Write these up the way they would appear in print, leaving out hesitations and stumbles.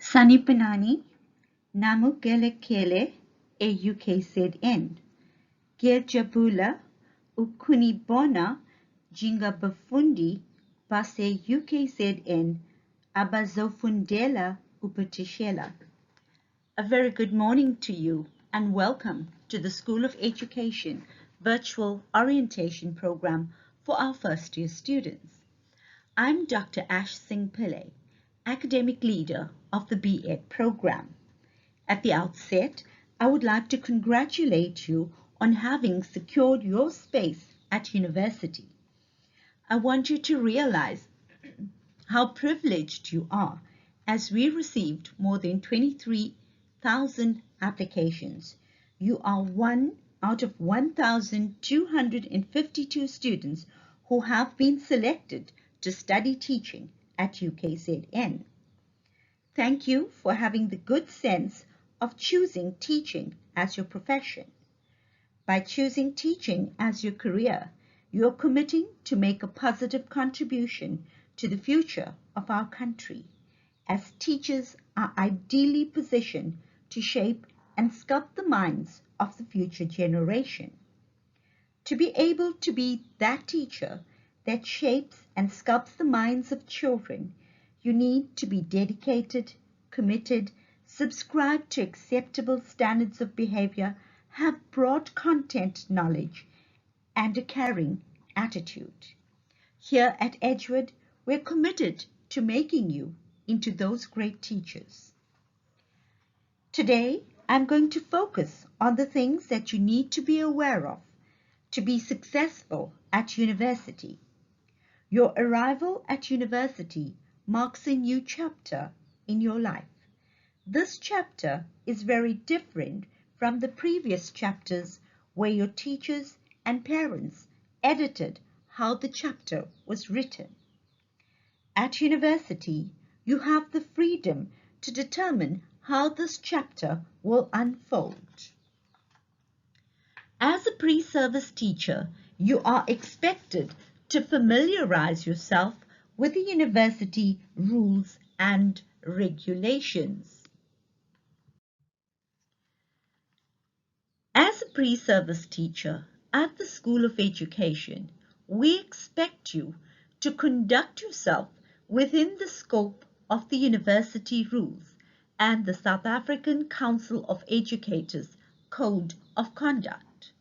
Sanipanani, Namukelekele, e UKZN. Gejabula, Ukunibona, Jinga Bafundi, Base UKZN, Abazofundela Upatishela. A very good morning to you and welcome to the School of Education Virtual Orientation Program for our first year students. I'm Dr. Ash Singh Pillai, Academic Leader of the B.Ed program. At the outset, I would like to congratulate you on having secured your space at university. I want you to realize how privileged you are as we received more than 23,000 applications. You are one out of 1,252 students who have been selected to study teaching at UKZN. Thank you for having the good sense of choosing teaching as your profession. By choosing teaching as your career, you are committing to make a positive contribution to the future of our country, as teachers are ideally positioned to shape and sculpt the minds of the future generation. To be able to be that teacher that shapes and sculpts the minds of children, you need to be dedicated, committed, subscribe to acceptable standards of behavior, have broad content knowledge, and a caring attitude. Here at Edgewood, we're committed to making you into those great teachers. Today, I'm going to focus on the things that you need to be aware of to be successful at university. Your arrival at university marks a new chapter in your life. This chapter is very different from the previous chapters where your teachers and parents edited how the chapter was written. At university, you have the freedom to determine how this chapter will unfold. As a pre-service teacher, you are expected to familiarize yourself with the university rules and regulations. As a pre-service teacher at the School of Education, we expect you to conduct yourself within the scope of the university rules and the South African Council of Educators Code of Conduct.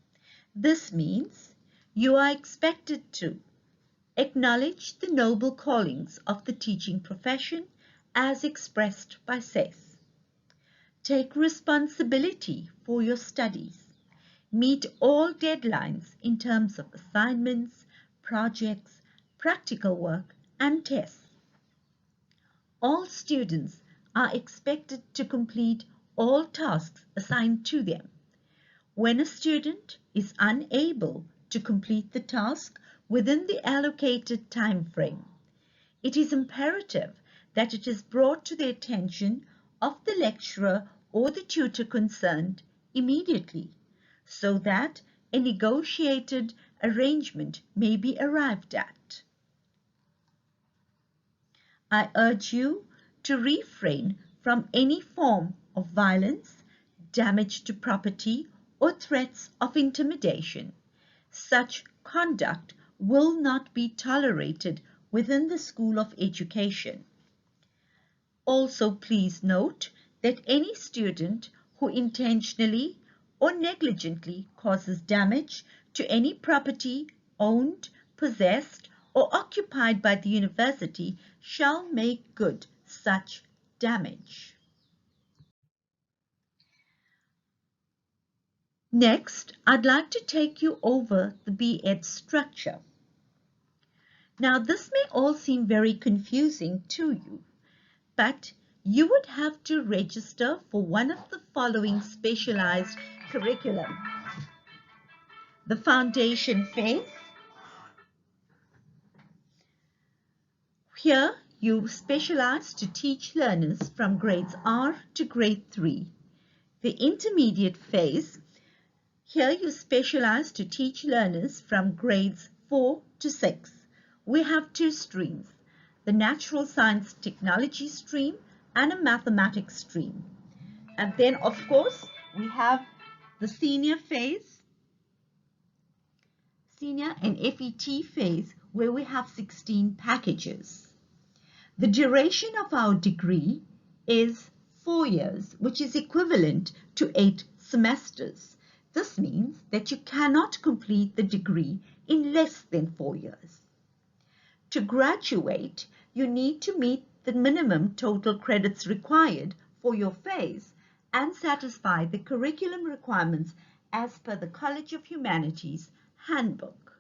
This means you are expected to acknowledge the noble callings of the teaching profession as expressed by SACE. Take responsibility for your studies. Meet all deadlines in terms of assignments, projects, practical work, and tests. All students are expected to complete all tasks assigned to them. When a student is unable to complete the task within the allocated time frame, it is imperative that it is brought to the attention of the lecturer or the tutor concerned immediately, so that a negotiated arrangement may be arrived at. I urge you to refrain from any form of violence, damage to property, or threats of intimidation. Such conduct will not be tolerated within the School of Education. Also, please note that any student who intentionally or negligently causes damage to any property owned, possessed, or occupied by the university shall make good such damage. Next, I'd like to take you over the B.Ed structure. Now, this may all seem very confusing to you, but you would have to register for one of the following specialized curriculum. The foundation phase. Here, you specialize to teach learners from grades R to grade 3. The intermediate phase. Here, you specialize to teach learners from grades 4 to 6. We have two streams, the Natural Science Technology stream and a mathematics stream. And then, of course, we have the senior phase, senior and FET phase, where we have 16 packages. The duration of our degree is 4 years, which is equivalent to 8 semesters. This means that you cannot complete the degree in less than 4 years. To graduate, you need to meet the minimum total credits required for your phase and satisfy the curriculum requirements as per the College of Humanities Handbook.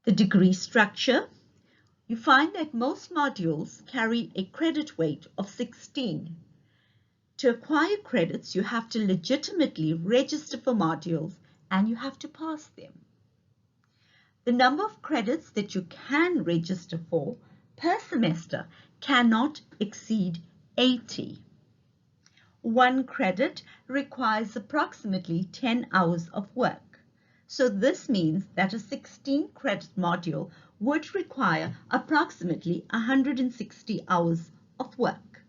The degree structure. You find that most modules carry a credit weight of 16. To acquire credits, you have to legitimately register for modules and you have to pass them. The number of credits that you can register for per semester cannot exceed 80. 1 credit requires approximately 10 hours of work. So this means that a 16 credit module would require approximately 160 hours of work.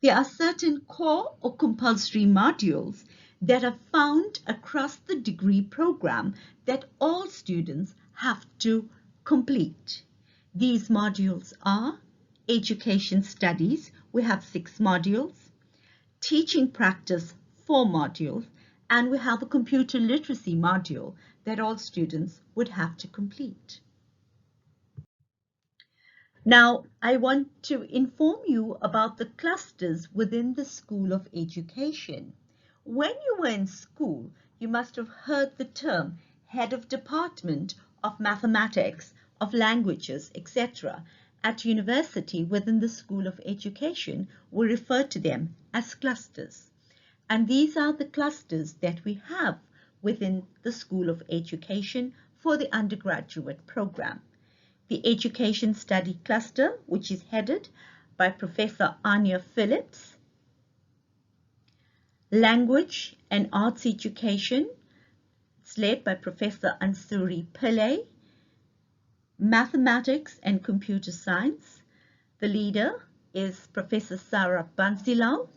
There are certain core or compulsory modules that are found across the degree program that all students have to complete. These modules are Education Studies, we have 6 modules, Teaching Practice, 4 modules, and we have a Computer Literacy module that all students would have to complete. Now, I want to inform you about the clusters within the School of Education. When you were in school, you must have heard the term Head of Department of Mathematics, of Languages, etc. At university within the School of Education, we refer to them as clusters. And these are the clusters that we have within the School of Education for the undergraduate program. The Education Study Cluster, which is headed by Professor Anya Phillips. Language and Arts Education, it's led by Professor Ansuri Pillay. Mathematics and Computer Science, the leader is Professor Sarah Bansilao.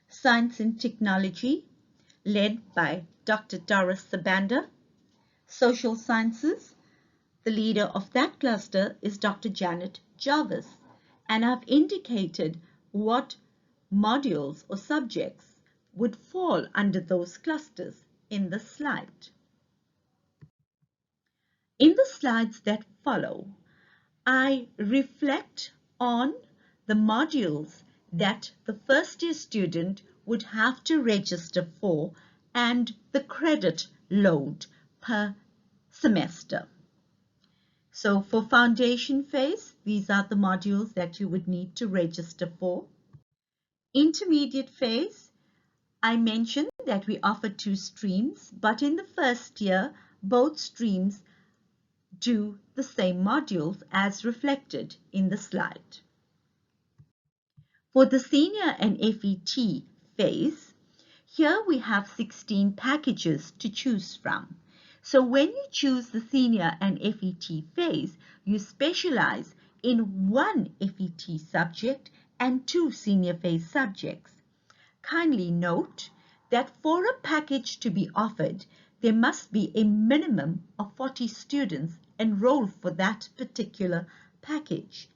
Science and Technology, led by Dr. Doris Sabanda. Social Sciences, the leader of that cluster is Dr. Janet Jarvis, and I've indicated what modules or subjects would fall under those clusters in the slide. In the slides that follow, I reflect on the modules that the first year student would have to register for and the credit load per semester. So for foundation phase, these are the modules that you would need to register for. Intermediate phase, I mentioned that we offer 2 streams, but in the first year, both streams do the same modules as reflected in the slide. For the senior and FET phase, here we have 16 packages to choose from. So when you choose the senior and FET phase, you specialize in 1 FET subject and 2 senior phase subjects. Kindly note that for a package to be offered, there must be a minimum of 40 students enrolled for that particular package.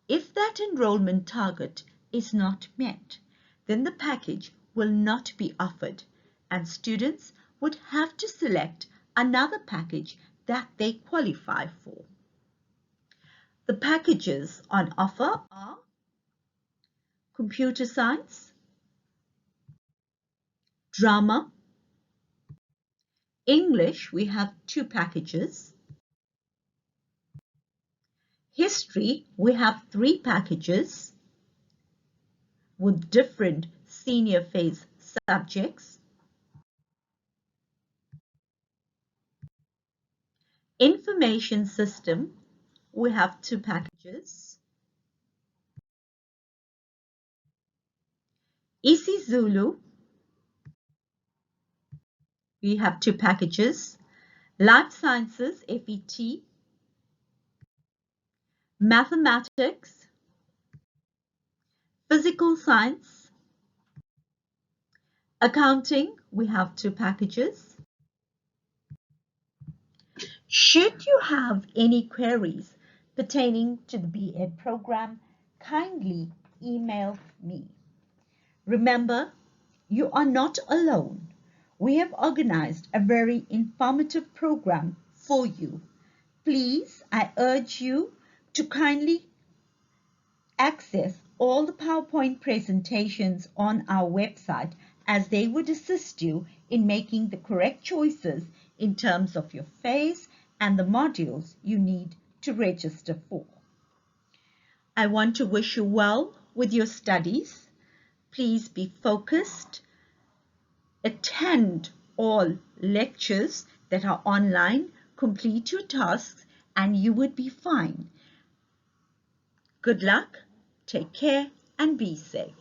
If that enrollment target is not met, then the package will not be offered and students would have to select another package that they qualify for. The packages on offer are Computer Science, Drama, English, we have 2 packages. History, we have 3 packages with different senior phase subjects. Information System, we have 2 packages. isiZulu, we have 2 packages. Life Sciences, FET, mathematics, physical science, accounting. We have 2 packages. Should you have any queries pertaining to the B.Ed program, kindly email me. Remember, you are not alone. We have organized a very informative program for you. Please, I urge you to kindly access all the PowerPoint presentations on our website, as they would assist you in making the correct choices in terms of your phase and the modules you need to register for. I want to wish you well with your studies. Please be focused. Attend all lectures that are online. Complete your tasks and you would be fine. Good luck. Take care and be safe.